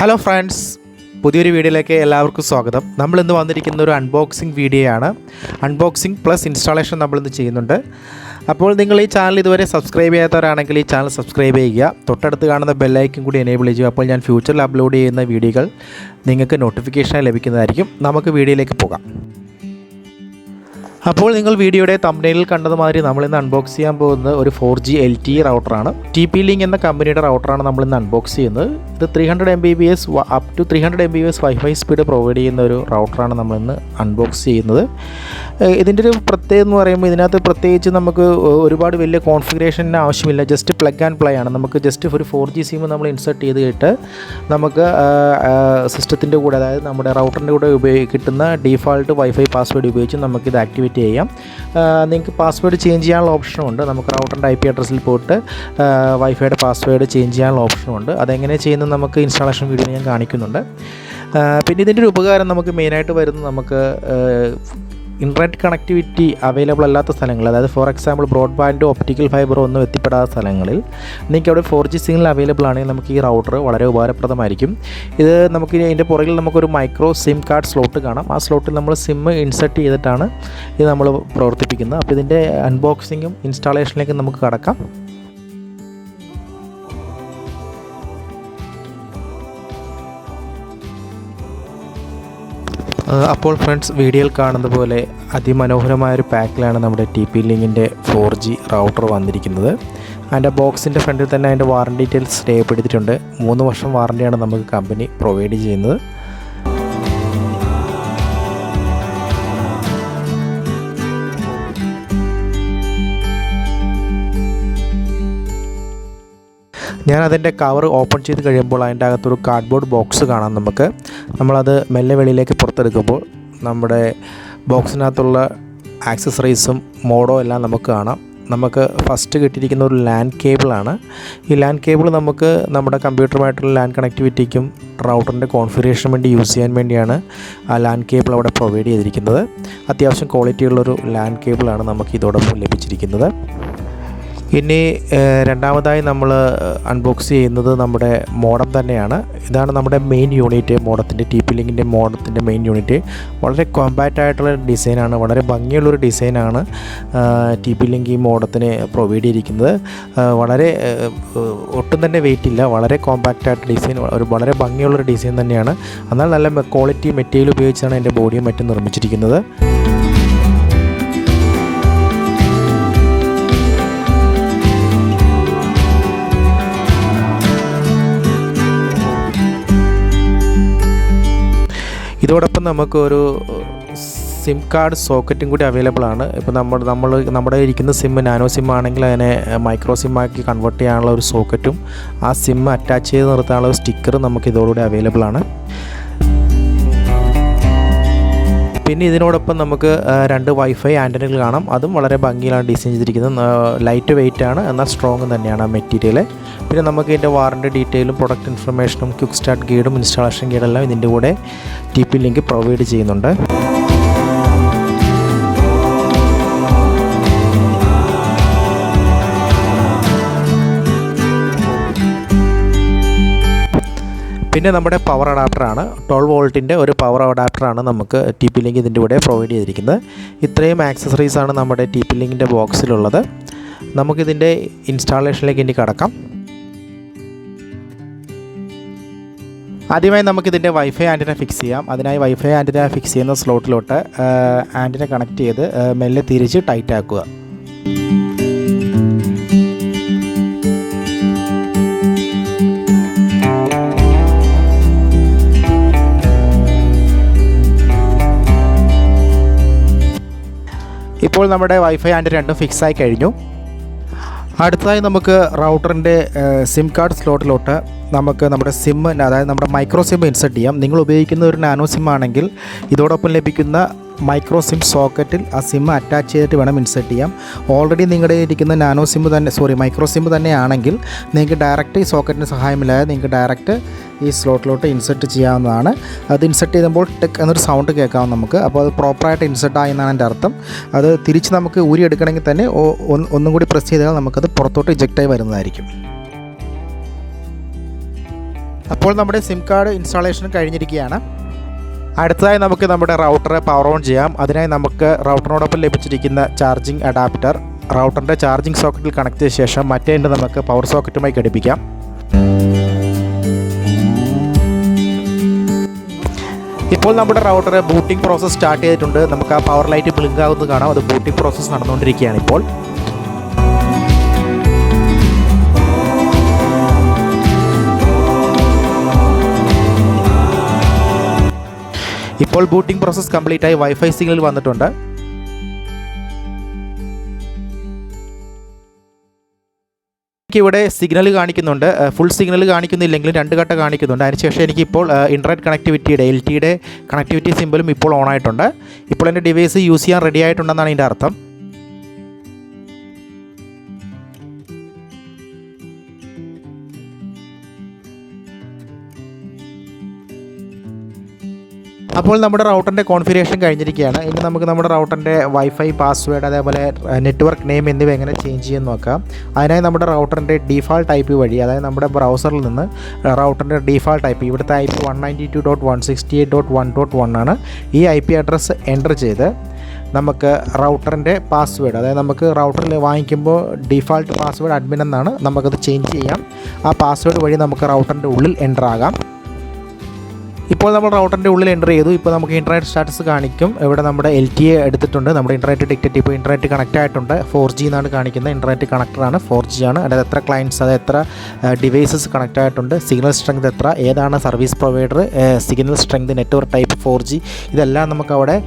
Hello friends, പുതിയൊരു വീഡിയോയിലേക്ക് എല്ലാവർക്കും സ്വാഗതം. നമ്മളിന്ന് വന്നിരിക്കുന്ന ഒരു അൺബോക്സിങ് വീഡിയോ ആണ്. അൺബോക്സിങ് പ്ലസ് ഇൻസ്റ്റാളേഷൻ നമ്മളിന്ന് ചെയ്യുന്നുണ്ട്. അപ്പോൾ നിങ്ങൾ ഈ ചാനൽ ഇതുവരെ സബ്സ്ക്രൈബ് ചെയ്യാത്തവരാണെങ്കിൽ ഈ ചാനൽ സബ്സ്ക്രൈബ് ചെയ്യുക. തൊട്ടടുത്ത് കാണുന്ന ബെല്ലൈക്കൻ കൂടി എനേബിൾ ചെയ്യുക. അപ്പോൾ ഞാൻ ഫ്യൂച്ചറിൽ അപ്ലോഡ് ചെയ്യുന്ന വീഡിയോകൾ നിങ്ങൾക്ക് നോട്ടിഫിക്കേഷൻ ലഭിക്കുന്നതായിരിക്കും. നമുക്ക് വീഡിയോയിലേക്ക് പോകാം. അപ്പോൾ നിങ്ങൾ വീഡിയോയുടെ തംബ്നെയിലിൽ കണ്ടതുമാതിരി നമ്മളിന്ന് അൺബോക്സ് ചെയ്യാൻ പോകുന്നത് ഒരു 4G LTE റൗട്ടറാണ്. Tl-Mr100 എന്ന കമ്പനിയുടെ റൗട്ടറാണ് നമ്മളിന്ന് അൺബോക്സ് ചെയ്യുന്നത്. ഇത് 300 Mbps up to 300 Mbps wifi speed provide ചെയ്യുന്ന ഒരു റൗട്ടറാണ് നമ്മളിന്ന് അൺബോക്സ് ചെയ്യുന്നത്. ഇതിൻ്റെ ഒരു പ്രത്യേകത എന്ന് പറയുമ്പോൾ ഇതിനകത്ത് പ്രത്യേകിച്ച് നമുക്ക് ഒരുപാട് വലിയ കോൺഫിഗറേഷന് ആവശ്യമില്ല. ജസ്റ്റ് പ്ലഗ് ആൻഡ് പ്ലേ ആണ്. നമുക്ക് ജസ്റ്റ് ഒരു 4G സിം നമ്മൾ ഇൻസേർട്ട് ചെയ്തിട്ട് നമുക്ക് സിസ്റ്റത്തിൻ്റെ കൂടെ, അതായത് നമ്മുടെ റൗട്ടറിൻ്റെ കൂടെ കിട്ടുന്ന ഡീഫാൾട്ട് വൈഫൈ പാസ്വേഡ് ഉപയോഗിച്ച് നമുക്കിത് ആക്ടിവേറ്റ് ചെയ്യാം. നിങ്ങൾക്ക് പാസ്വേഡ് ചേഞ്ച് ചെയ്യാനുള്ള ഓപ്ഷനുണ്ട്. നമുക്ക് റൗട്ടറിൻ്റെ IP അഡ്രസ്സിൽ പോയിട്ട് വൈഫൈയുടെ പാസ്വേഡ് ചേഞ്ച് ചെയ്യാനുള്ള ഓപ്ഷനുണ്ട്. അതെങ്ങനെ ചെയ്യുന്നത് നമുക്ക് ഇൻസ്റ്റാളേഷൻ വീഡിയോ ഞാൻ കാണിക്കുന്നുണ്ട്. പിന്നെ ഇതിൻ്റെ ഒരു ഉപകാരം നമുക്ക് മെയിനായിട്ട് വരുന്നത്, നമുക്ക് ഇൻ്റർനെറ്റ് കണക്ടിവിറ്റി അവൈലബിൾ അല്ലാത്ത സ്ഥലങ്ങൾ, അതായത് ഫോർ എക്സാമ്പിൾ ബ്രോഡ്ബാൻഡോ ഒപ്റ്റിക്കൽ ഫൈബറോ ഒന്നും എത്തിപ്പെടാത്ത സ്ഥലങ്ങളിൽ നിങ്ങൾക്ക് അവിടെ 4G സിഗ്നൽ അവൈലബിൾ ആണെങ്കിൽ നമുക്ക് ഈ റൗട്ടർ വളരെ ഉപകാരപ്രദമായിരിക്കും. ഇത് നമുക്ക് ഇതിൻ്റെ പുറകിൽ നമുക്കൊരു മൈക്രോ സിം കാർഡ് സ്ലോട്ട് കാണാം. ആ സ്ലോട്ടിൽ നമ്മൾ സിം ഇൻസെർട്ട് ചെയ്തിട്ടാണ് ഇത് നമ്മൾ പ്രവർത്തിപ്പിക്കുന്നത്. അപ്പോൾ ഇതിൻ്റെ അൺബോക്സിങ്ങും ഇൻസ്റ്റാളേഷനിലേക്കും നമുക്ക് കടക്കാം. അപ്പോൾ ഫ്രണ്ട്സ്, വീഡിയോയിൽ കാണുന്ന പോലെ അതിമനോഹരമായൊരു പാക്കിലാണ് നമ്മുടെ Tl-Mr100 4G റൗട്ടർ വന്നിരിക്കുന്നത്. അതിൻ്റെ ബോക്സിൻ്റെ ഫ്രണ്ടിൽ തന്നെ അതിൻ്റെ വാറണ്ടി ഡീറ്റെയിൽസ് രേഖപ്പെടുത്തിയിട്ടുണ്ട്. 3 വർഷം വാറണ്ടിയാണ് നമുക്ക് കമ്പനി പ്രൊവൈഡ് ചെയ്യുന്നത്. ഞാൻ അതിൻ്റെ കവർ ഓപ്പൺ ചെയ്ത് കഴിയുമ്പോൾ അതിൻ്റെ അകത്തൊരു കാർഡ്ബോർഡ് ബോക്സ് കാണാം. നമ്മളത് മെല്ലെ വെളിയിലേക്ക് പുറത്തെടുക്കുമ്പോൾ നമ്മുടെ ബോക്സിനകത്തുള്ള ആക്സസറീസും മോഡോ എല്ലാം നമുക്ക് കാണാം. നമുക്ക് ഫസ്റ്റ് കിട്ടിയിരിക്കുന്ന ഒരു ലാൻ കേബിളാണ്. ഈ ലാൻ കേബിൾ നമുക്ക് നമ്മുടെ കമ്പ്യൂട്ടറുമായിട്ടുള്ള ലാൻ കണക്ടിവിറ്റിക്കും റൗട്ടറിൻ്റെ കോൺഫിഗറേഷന് വേണ്ടി യൂസ് ചെയ്യാൻ വേണ്ടിയാണ് ആ ലാൻ കേബിൾ അവിടെ പ്രൊവൈഡ് ചെയ്തിരിക്കുന്നത്. അത്യാവശ്യം ക്വാളിറ്റിയുള്ളൊരു ലാൻ കേബിളാണ് നമുക്ക് ഇതോടൊപ്പം ലഭിച്ചിരിക്കുന്നത്. ഇനി രണ്ടാമതായി നമ്മൾ അൺബോക്സ് ചെയ്യുന്നത് നമ്മുടെ മോഡം തന്നെയാണ്. ഇതാണ് നമ്മുടെ മെയിൻ യൂണിറ്റ്, മോഡത്തിൻ്റെ Tl-Mr100 മോഡത്തിൻ്റെ മെയിൻ യൂണിറ്റ്. വളരെ കോമ്പാക്റ്റ് ആയിട്ടുള്ള ഡിസൈനാണ്, വളരെ ഭംഗിയുള്ളൊരു ഡിസൈനാണ് Tl-Mr100 ഈ മോഡത്തിന് പ്രൊവൈഡ് ചെയ്തിരിക്കുന്നത്. വളരെ ഒട്ടും തന്നെ വെയിറ്റ് ഇല്ല, വളരെ കോമ്പാക്റ്റ് ആയിട്ട് ഡിസൈൻ, വളരെ ഭംഗിയുള്ളൊരു ഡിസൈൻ തന്നെയാണ്. എന്നാൽ നല്ല ക്വാളിറ്റി മെറ്റീരിയൽ ഉപയോഗിച്ചാണ് എൻ്റെ ബോഡിയും മറ്റും നിർമ്മിച്ചിരിക്കുന്നത്. ഇതോടൊപ്പം നമുക്കൊരു സിം കാർഡ് സോക്കറ്റും കൂടി അവൈലബിൾ ആണ്. ഇപ്പോൾ നമ്മുടെ ഇരിക്കുന്ന സിം നാനോ സിം ആണെങ്കിൽ അതിനെ മൈക്രോ സിമ്മാക്കി കൺവേർട്ട് ചെയ്യാനുള്ള ഒരു സോക്കറ്റും ആ സിം അറ്റാച്ച് ചെയ്ത് നിർത്താനുള്ള ഒരു സ്റ്റിക്കറും നമുക്ക് ഇതോടുകൂടി അവൈലബിൾ ആണ്. പിന്നെ ഇതിനോടൊപ്പം നമുക്ക് 2 വൈഫൈ ആൻറ്റനകൾ കാണാം. അതും വളരെ ഭംഗിയിലാണ് ഡിസൈൻ ചെയ്തിരിക്കുന്നത്. ലൈറ്റ് വെയിറ്റ് ആണ്, എന്നാൽ സ്ട്രോങ് തന്നെയാണ് ആ മെറ്റീരിയൽ. പിന്നെ നമുക്ക് ഇതിൻ്റെ വാറണ്ടി ഡീറ്റെയിലും പ്രൊഡക്റ്റ് ഇൻഫർമേഷനും ക്വിക്ക് സ്റ്റാർട്ട് ഗൈഡും ഇൻസ്റ്റാളേഷൻ ഗൈഡെല്ലാം ഇതിൻ്റെ കൂടെ Tl-Mr100 പ്രൊവൈഡ് ചെയ്യുന്നുണ്ട്. പിന്നെ നമ്മുടെ പവർ അഡാപ്റ്ററാണ്. 12 വോൾട്ടിൻ്റെ ഒരു പവർ അഡാപ്റ്ററാണ് നമുക്ക് Tl-Mr100 ഇതിൻ്റെ കൂടെ പ്രൊവൈഡ് ചെയ്തിരിക്കുന്നത്. ഇത്രയും ആക്സസറീസാണ് നമ്മുടെ Tl-Mr100 ബോക്സിലുള്ളത്. നമുക്കിതിൻ്റെ ഇൻസ്റ്റാളേഷനിലേക്ക് ഇനി കടക്കാം. ആദ്യമായി നമുക്കിതിൻ്റെ വൈഫൈ ആൻറ്റിന ഫിക്സ് ചെയ്യാം. അതിനായി വൈഫൈ ആൻറ്റിന ഫിക്സ് ചെയ്യുന്ന സ്ലോട്ടിലോട്ട് ആൻറ്റിന കണക്ട് ചെയ്ത് മെല്ലെ തിരിച്ച് ടൈറ്റ് ആക്കുക. ഇപ്പോൾ നമ്മുടെ വൈഫൈ ആൻറ്റിന രണ്ടും ഫിക്സായി കഴിഞ്ഞു. അടുത്തതായി നമുക്ക് റൗട്ടറിൻ്റെ സിം കാർഡ് സ്ലോട്ടിലോട്ട് നമുക്ക് നമ്മുടെ സിം, അതായത് നമ്മുടെ മൈക്രോ സിം ഇൻസെർട്ട് ചെയ്യാം. നിങ്ങൾ ഉപയോഗിക്കുന്ന ഒരു നാനോ സിം ആണെങ്കിൽ ഇതോടൊപ്പം ലഭിക്കുന്ന മൈക്രോ സിം സോക്കറ്റിൽ ആ സിം അറ്റാച്ച് ചെയ്തിട്ട് വേണം ഇൻസെർട്ട് ചെയ്യാം. ഓൾറെഡി നിങ്ങളുടെ ഇരിക്കുന്ന മൈക്രോ സിം തന്നെ ആണെങ്കിൽ നിങ്ങൾക്ക് ഡയറക്റ്റ് ഈ സോക്കറ്റിന് സഹായമില്ലാതെ നിങ്ങൾക്ക് ഡയറക്റ്റ് ഈ സ്ലോട്ടിലോട്ട് ഇൻസെർട്ട് ചെയ്യാവുന്നതാണ്. അത് ഇൻസെർട്ട് ചെയ്യുമ്പോൾ ടെക് എന്നൊരു സൗണ്ട് കേൾക്കാം നമുക്ക്. അപ്പോൾ അത് പ്രോപ്പറായിട്ട് ഇൻസെർട്ട് ആയെന്നാണ് എൻ്റെ അർത്ഥം. അത് തിരിച്ച് നമുക്ക് ഊരിയെടുക്കണമെങ്കിൽ തന്നെ ഒന്നും കൂടി പ്രസ് ചെയ്താൽ നമുക്കത് പുറത്തോട്ട് ഇജക്റ്റായി വരുന്നതായിരിക്കും. അപ്പോൾ നമ്മുടെ സിം കാർഡ് ഇൻസ്റ്റാളേഷൻ കഴിഞ്ഞിരിക്കുകയാണ്. അടുത്തതായി നമുക്ക് നമ്മുടെ റൗട്ടറെ പവർ ഓൺ ചെയ്യാം. അതിനായി നമുക്ക് റൗട്ടറിനോടൊപ്പം ലഭിച്ചിരിക്കുന്ന ചാർജിങ് അഡാപ്റ്റർ റൗട്ടറിൻ്റെ ചാർജിങ് സോക്കറ്റിൽ കണക്ട് ചെയ്ത ശേഷം മറ്റേ എൻഡ് നമുക്ക് പവർ സോക്കറ്റുമായി ഘടിപ്പിക്കാം. ഇപ്പോൾ നമ്മുടെ റൗട്ടർ ബൂട്ടിംഗ് പ്രോസസ്സ് സ്റ്റാർട്ട് ചെയ്തിട്ടുണ്ട്. നമുക്ക് ആ പവർ ലൈറ്റ് ബ്ലിങ്ക് ആവുന്നത് കാണാം. അത് ബൂട്ടിംഗ് പ്രോസസ്സ് നടന്നുകൊണ്ടിരിക്കുകയാണ്. ഇപ്പോൾ ബൂട്ടിംഗ് പ്രോസസ്സ് കംപ്ലീറ്റ് ആയി വൈഫൈ സിഗ്നൽ വന്നിട്ടുണ്ട്. എനിക്കിവിടെ സിഗ്നൽ കാണിക്കുന്നുണ്ട്. ഫുൾ സിഗ്നൽ കാണിക്കുന്നില്ലെങ്കിലും 2 ഘട്ടം കാണിക്കുന്നുണ്ട്. അതിനുശേഷം എനിക്കിപ്പോൾ ഇൻ്റർനെറ്റ് കണക്ടിവിറ്റിയുടെ LTEയുടെ കണക്ടിവിറ്റി സിമ്പിളും ഇപ്പോൾ ഓൺ ആയിട്ടുണ്ട്. ഇപ്പോൾ എൻ്റെ ഡിവൈസ് യൂസ് ചെയ്യാൻ റെഡി ആയിട്ടുണ്ടെന്നാണ് ഇതിൻ്റെ അർത്ഥം. അപ്പോൾ നമ്മുടെ റൗട്ടറിൻ്റെ കോൺഫിഗറേഷൻ കഴിഞ്ഞിരിക്കുകയാണ്. ഇനി നമുക്ക് നമ്മുടെ റൗട്ടറിൻ്റെ വൈഫൈ പാസ്വേഡ് അതേപോലെ നെറ്റ്വർക്ക് നെയിം എന്നിവ എങ്ങനെ ചേഞ്ച് ചെയ്യുമെന്ന് നോക്കാം. അതിനായി നമ്മുടെ റൗട്ടറിൻ്റെ ഡീഫാൾട്ട് IP വഴി, അതായത് നമ്മുടെ ബ്രൗസറിൽ നിന്ന് റൗട്ടറിൻ്റെ ഡീഫാൾട്ട് IP, ഇവിടുത്തെ IP 192.168.1.1 ആണ്. ഈ IP അഡ്രസ്സ് എൻ്റർ ചെയ്ത് നമുക്ക് റൗട്ടറിൻ്റെ പാസ്വേഡ്, അതായത് നമുക്ക് റൗട്ടറിൽ വാങ്ങിക്കുമ്പോൾ ഡീഫാൾട്ട് പാസ്വേഡ് അഡ്മിൻ എന്നാണ്, നമുക്കത് ചേഞ്ച് ചെയ്യാം. ആ പാസ്വേഡ് വഴി നമുക്ക് റൗട്ടറിൻ്റെ ഉള്ളിൽ എൻ്റർ ആകാം. ഇപ്പോൾ നമ്മൾ റൗട്ടറിൻ്റെ ഉള്ളിൽ എൻ്റർ ചെയ്തു. ഇപ്പോൾ നമുക്ക് ഇൻ്റർനെറ്റ് സ്റ്റാറ്റസ് കാണിക്കും. ഇവിടെ നമ്മുടെ LTE എടുത്തിട്ടുണ്ട്. നമ്മുടെ ഇൻ്റർനെറ്റ് ടിക്കറ്റ് ഇപ്പോൾ ഇൻ്റർനെറ്റ് കണക്റ്റ് ആയിട്ടുണ്ട്. 4G എന്നാണ് കാണിക്കുന്നത്. ഇൻ്റർനെറ്റ് കണക്ടറാണ്, 4G ആണ്. അതായത് എത്ര ക്ലയൻറ്റ്സ്, അത് എത്ര ഡിവൈസസ് കണക്റ്റ് ആയിട്ടുണ്ട്, സിഗ്നൽ സ്ട്രെങ്ത് എത്ര, ഏതാണ് service provider, signal strength, network type 4G, ഇതെല്ലാം നമുക്ക് അവിടെ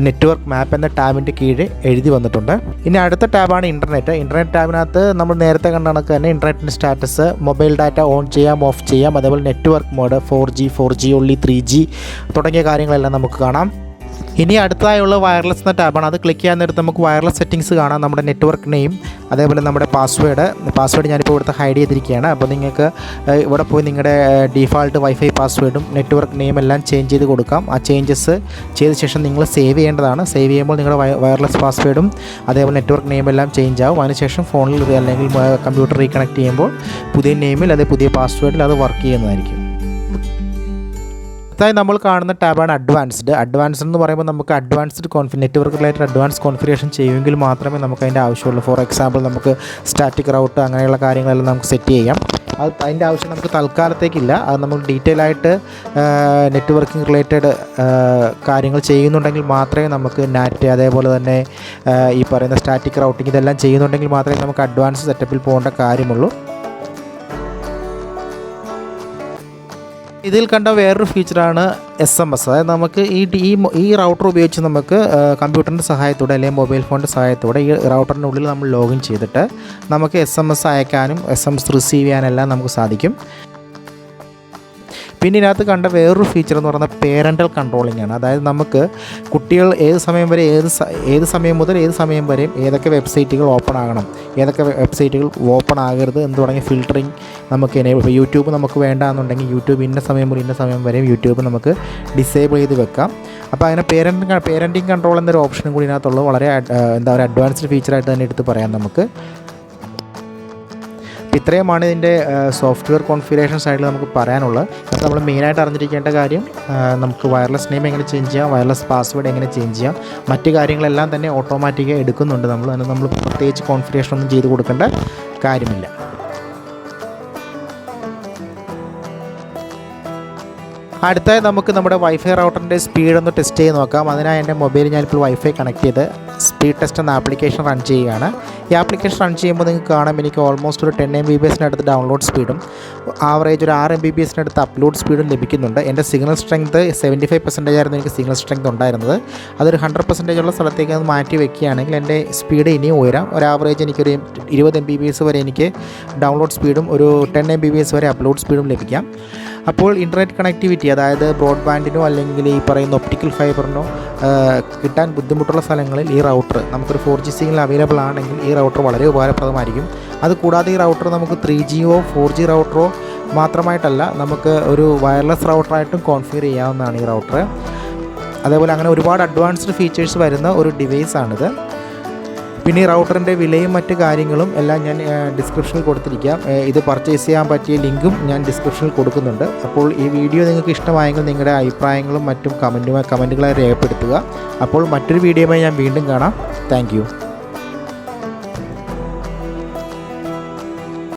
നെറ്റ്വർക്ക് മാപ്പ് എന്ന ടാബിൻ്റെ കീഴിൽ എഴുതി വന്നിട്ടുണ്ട്. ഇനി അടുത്ത ടാബാണ് ഇൻ്റർനെറ്റ്. ഇൻ്റർനെറ്റ് ടാബിനകത്ത് നമ്മൾ നേരത്തെ കണ്ട കണക്ക് തന്നെ ഇൻ്റർനെറ്റിൻ്റെ സ്റ്റാറ്റസ്, മൊബൈൽ ഡാറ്റ ഓൺ ചെയ്യാം, ഓഫ് ചെയ്യാം, അതേപോലെ network mode 4G only 3G തുടങ്ങിയ കാര്യങ്ങളെല്ലാം നമുക്ക് കാണാം. ഇനി അടുത്തതായുള്ള വയർലെസ് എന്ന ടാബാണ്. അത് ക്ലിക്ക് ചെയ്യാൻ നേരത്ത് നമുക്ക് വയർലെസ് സെറ്റിങ്സ് കാണാം. നമ്മുടെ നെറ്റ്വർക്ക് നെയിം, അതേപോലെ നമ്മുടെ പാസ്വേഡ് ഞാനിപ്പോൾ ഇവിടുത്തെ ഹൈഡ് ചെയ്തിരിക്കുകയാണ്. അപ്പോൾ നിങ്ങൾക്ക് ഇവിടെ പോയി നിങ്ങളുടെ ഡീഫാൾട്ട് വൈഫൈ പാസ്വേഡും നെറ്റ്വർക്ക് നെയിം എല്ലാം ചേഞ്ച് ചെയ്ത് കൊടുക്കാം. ആ ചേഞ്ചസ് ചെയ്ത ശേഷം നിങ്ങൾ സേവ് ചെയ്യേണ്ടതാണ്. സേവ് ചെയ്യുമ്പോൾ നിങ്ങളുടെ വയർലെസ് പാസ്വേഡും അതേപോലെ നെറ്റ്വർക്ക് നെയിം എല്ലാം ചേഞ്ച് ആവും. അതിനുശേഷം ഫോണിൽ അല്ലെങ്കിൽ കമ്പ്യൂട്ടർ റീകണക്ട് ചെയ്യുമ്പോൾ പുതിയ നെയിമിൽ, അതേ പുതിയ പാസ്വേഡിൽ അത് വർക്ക് ചെയ്യുന്നതായിരിക്കും. അടുത്തായി നമ്മൾ കാണുന്ന ടാബാണ് അഡ്വാൻസ്ഡ് എന്ന് പറയുമ്പോൾ നമുക്ക് നെറ്റ്വർക്ക് റിലേറ്റഡ് അഡ്വാൻസ് കോൺഫിഗറേഷൻ ചെയ്യുമെങ്കിൽ മാത്രമേ നമുക്ക് അതിൻ്റെ ആവശ്യമുള്ളൂ. ഫോർ എക്സാമ്പിൾ നമുക്ക് സ്റ്റാറ്റിക് റൗട്ട് അങ്ങനെയുള്ള കാര്യങ്ങളെല്ലാം നമുക്ക് സെറ്റ് ചെയ്യാം. അതിൻ്റെ ആവശ്യം നമുക്ക് തൽക്കാലത്തേക്കില്ല. അത് നമ്മൾ ഡീറ്റെയിൽ ആയിട്ട് നെറ്റ്വർക്കിംഗ് റിലേറ്റഡ് കാര്യങ്ങൾ ചെയ്യുന്നുണ്ടെങ്കിൽ മാത്രമേ നമുക്ക് നാറ്റ്, അതേപോലെ തന്നെ ഈ പറയുന്ന സ്റ്റാറ്റിക് റൗട്ടിംഗ് ഇതെല്ലാം ചെയ്യുന്നുണ്ടെങ്കിൽ മാത്രമേ നമുക്ക് അഡ്വാൻസ് സെറ്റപ്പിൽ പോകേണ്ട കാര്യമുള്ളൂ. ഇതിൽ കണ്ട വേറൊരു ഫീച്ചറാണ് SMS. അതായത് നമുക്ക് ഈ റൗട്ടർ ഉപയോഗിച്ച് നമുക്ക് കമ്പ്യൂട്ടറിൻ്റെ സഹായത്തോടെ അല്ലെങ്കിൽ മൊബൈൽ ഫോണിൻ്റെ സഹായത്തോടെ ഈ റൗട്ടറിൻ്റെ ഉള്ളിൽ നമ്മൾ ലോഗിൻ ചെയ്തിട്ട് നമുക്ക് SMS അയക്കാനും SMS റിസീവ് ചെയ്യാനെല്ലാം നമുക്ക് സാധിക്കും. പിന്നെ ഇതിനകത്ത് കണ്ട വേറൊരു ഫീച്ചർ എന്ന് പറയുന്നത് പേരൻ്റൽ കൺട്രോളിംഗ് ആണ്. അതായത് നമുക്ക് കുട്ടികൾ ഏത് സമയം വരെ ഏത് സമയം മുതൽ ഏത് സമയം വരെയും ഏതൊക്കെ വെബ്സൈറ്റുകൾ ഓപ്പൺ ആകണം, ഏതൊക്കെ വെബ്സൈറ്റുകൾ ഓപ്പൺ ആകരുത് എന്ന് തുടങ്ങിയ ഫിൽറ്ററിങ് നമുക്ക് ഇപ്പോൾ യൂട്യൂബ് നമുക്ക് വേണ്ടാന്നുണ്ടെങ്കിൽ യൂട്യൂബ് ഇന്ന സമയം മുതൽ ഇന്ന സമയം വരെയും യൂട്യൂബ് നമുക്ക് ഡിസേബിൾ ചെയ്ത് വെക്കാം. അപ്പോൾ അങ്ങനെ പേരൻറ്റിങ് കൺട്രോൾ എന്നൊരു ഓപ്ഷനും കൂടി ഇതിനകത്തുള്ളത് വളരെ അഡ്വാൻസ്ഡ് ഫീച്ചറായിട്ട് തന്നെ എടുത്ത് പറയാം നമുക്ക്. ഇത്രയുമാണ് ഇതിൻ്റെ സോഫ്റ്റ്വെയർ കോൺഫിഗറേഷൻ സൈഡിൽ നമുക്ക് പറയാനുള്ളത്. അത് നമ്മൾ മെയിനായിട്ട് അറിഞ്ഞിരിക്കേണ്ട കാര്യം, നമുക്ക് വയർലെസ് നെയിം എങ്ങനെ ചേഞ്ച് ചെയ്യാം, വയർലെസ് പാസ്വേഡ് എങ്ങനെ ചേഞ്ച് ചെയ്യാം, മറ്റ് കാര്യങ്ങളെല്ലാം തന്നെ ഓട്ടോമാറ്റിക്കായി എടുക്കുന്നുണ്ട്. നമ്മൾ പ്രത്യേകിച്ച് കോൺഫിഗറേഷൻ ഒന്നും ചെയ്ത് കൊടുക്കേണ്ട കാര്യമില്ല. അടുത്തായി നമുക്ക് നമ്മുടെ വൈഫൈ റൗട്ടറിൻ്റെ സ്പീഡ് ഒന്ന് ടെസ്റ്റ് ചെയ്ത് നോക്കാം. അതിനായി എൻ്റെ മൊബൈൽ ഞാനിപ്പോൾ വൈഫൈ കണക്ട് ചെയ്ത് സ്പീഡ് ടെസ്റ്റ് എന്ന ആപ്ലിക്കേഷൻ റൺ ചെയ്യുകയാണ്. ഈ ആപ്ലിക്കേഷൻ റൺ ചെയ്യുമ്പോൾ നിങ്ങൾക്ക് കാണാം എനിക്ക് ഓൾമോസ്റ്റ് ഒരു 10 MBPS ഡൗൺലോഡ് സ്പീഡും ആവറേജ് ഒരു 6 MBPS അപ്ലോഡ് സ്പീഡും ലഭിക്കുന്നുണ്ട്. എൻ്റെ സിഗ്നൽ സ്ട്രെങ്ത് 75% ആയിരുന്നു എനിക്ക് സിഗ്നൽ സ്ട്രെങ്ത് ഉണ്ടായിരുന്നത്. അതൊരു 100% ഉള്ള സ്ഥലത്തേക്ക് അത് മാറ്റി വയ്ക്കുകയാണെങ്കിൽ എൻ്റെ സ്പീഡ് ഇനിയും ഉയരാം. ഒരു ആവറേജ് എനിക്കൊരു 20 MBPS വരെ എനിക്ക് ഡൗൺലോഡ് സ്പീഡും ഒരു 10 MBPS വരെ അപ്ലോഡ് സ്പീഡും ലഭിക്കാം. അപ്പോൾ ഇൻ്റർനെറ്റ് കണക്ടിവിറ്റി, അതായത് ബ്രോഡ്ബാൻഡിനോ അല്ലെങ്കിൽ ഈ പറയുന്ന ഒപ്റ്റിക്കൽ ഫൈബറിനോ കിട്ടാൻ ബുദ്ധിമുട്ടുള്ള സ്ഥലങ്ങളിൽ ഈ റൗട്ടർ നമുക്കൊരു 4G സിഗ്നൽ അവൈലബിൾ ആണെങ്കിൽ ഈ റൗട്ടർ വളരെ ഉപകാരപ്രദമായിരിക്കും. അതുകൂടാതെ ഈ റൗട്ടർ നമുക്ക് 3Gയോ 4G റൗട്ടറോ മാത്രമായിട്ടല്ല, നമുക്ക് ഒരു വയർലെസ് റൗട്ടറായിട്ടും കോൺഫിഗർ ചെയ്യാവുന്നതാണ് ഈ റൗട്ടർ. അതേപോലെ അങ്ങനെ ഒരുപാട് അഡ്വാൻസ്ഡ് ഫീച്ചേഴ്സ് വരുന്ന ഒരു ഡിവൈസാണിത്. പിന്നെ ഈ റൗട്ടറിൻ്റെ വിലയും മറ്റ് കാര്യങ്ങളും എല്ലാം ഞാൻ ഡിസ്ക്രിപ്ഷനിൽ കൊടുത്തിരിക്കാം. ഇത് പർച്ചേസ് ചെയ്യാൻ പറ്റിയ ലിങ്കും ഞാൻ ഡിസ്ക്രിപ്ഷനിൽ കൊടുക്കുന്നുണ്ട്. അപ്പോൾ ഈ വീഡിയോ നിങ്ങൾക്ക് ഇഷ്ടമായെങ്കിൽ നിങ്ങളുടെ അഭിപ്രായങ്ങളും മറ്റും കമൻറ്റുകളായി രേഖപ്പെടുത്തുക. അപ്പോൾ മറ്റൊരു വീഡിയോയുമായി ഞാൻ വീണ്ടും കാണാം. താങ്ക്